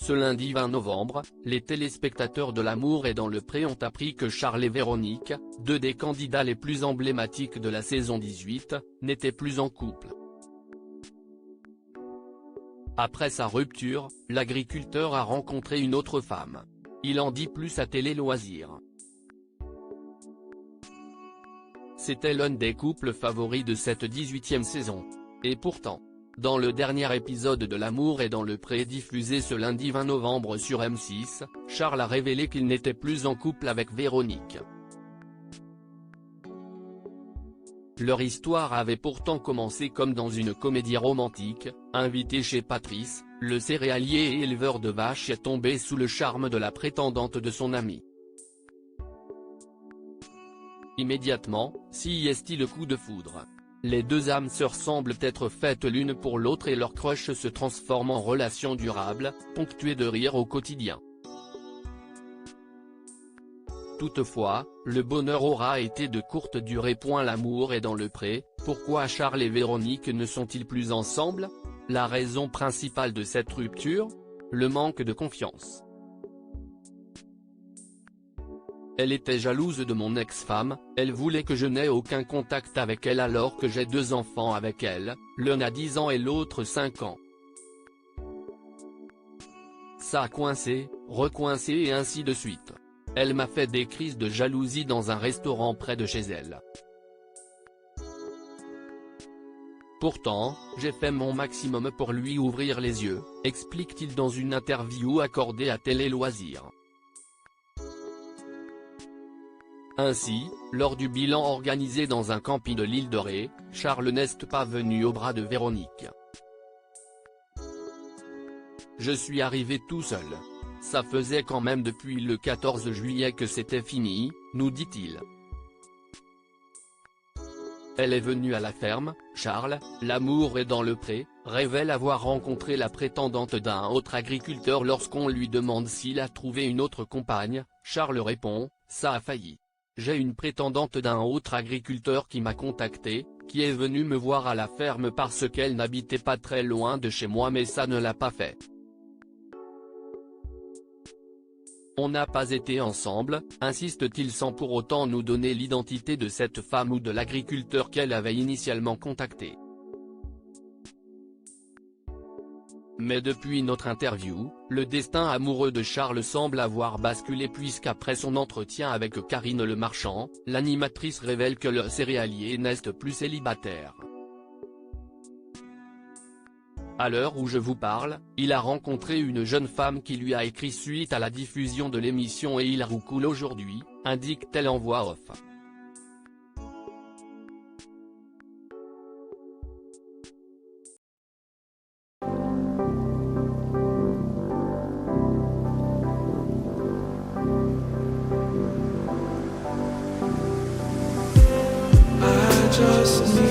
Ce lundi 20 novembre, les téléspectateurs de L'amour est dans le pré ont appris que Charles et Véronique, deux des candidats les plus emblématiques de la saison 18, n'étaient plus en couple. Après sa rupture, l'agriculteur a rencontré une autre femme. Il en dit plus à Télé Loisirs. C'était l'un des couples favoris de cette 18e saison. Et pourtant, dans le dernier épisode de L'amour est dans le pré diffusé ce lundi 20 novembre sur M6, Charles a révélé qu'il n'était plus en couple avec Véronique. Leur histoire avait pourtant commencé comme dans une comédie romantique. Invité chez Patrice, le céréalier et éleveur de vaches est tombé sous le charme de la prétendante de son ami. Immédiatement, s'y est-il le coup de foudre. Les deux âmes sœurs semblent être faites l'une pour l'autre et leur crush se transforme en relation durable, ponctuée de rire au quotidien. Toutefois, le bonheur aura été de courte durée. L'amour est dans le pré, pourquoi Charles et Véronique ne sont-ils plus ensemble? La raison principale de cette rupture? Le manque de confiance. Elle était jalouse de mon ex-femme, elle voulait que je n'aie aucun contact avec elle alors que j'ai deux enfants avec elle, l'un a 10 ans et l'autre 5 ans. Ça a coincé, recoincé et ainsi de suite. Elle m'a fait des crises de jalousie dans un restaurant près de chez elle. Pourtant, j'ai fait mon maximum pour lui ouvrir les yeux, explique-t-il dans une interview accordée à Télé Loisirs. Ainsi, lors du bilan organisé dans un camping de l'île de Ré, Charles n'est pas venu au bras de Véronique. Je suis arrivé tout seul. Ça faisait quand même depuis le 14 juillet que c'était fini, nous dit-il. Elle est venue à la ferme, Charles, L'amour est dans le pré, révèle avoir rencontré la prétendante d'un autre agriculteur lorsqu'on lui demande s'il a trouvé une autre compagne, Charles répond, ça a failli. J'ai une prétendante d'un autre agriculteur qui m'a contacté, qui est venue me voir à la ferme parce qu'elle n'habitait pas très loin de chez moi mais ça ne l'a pas fait. On n'a pas été ensemble, insiste-t-il sans pour autant nous donner l'identité de cette femme ou de l'agriculteur qu'elle avait initialement contacté. Mais depuis notre interview, le destin amoureux de Charles semble avoir basculé puisqu'après son entretien avec Karine Le Marchand, l'animatrice révèle que le céréalier n'est plus célibataire. À l'heure où je vous parle, il a rencontré une jeune femme qui lui a écrit suite à la diffusion de l'émission et il roucoule aujourd'hui, indique-t-elle en voix off. I just need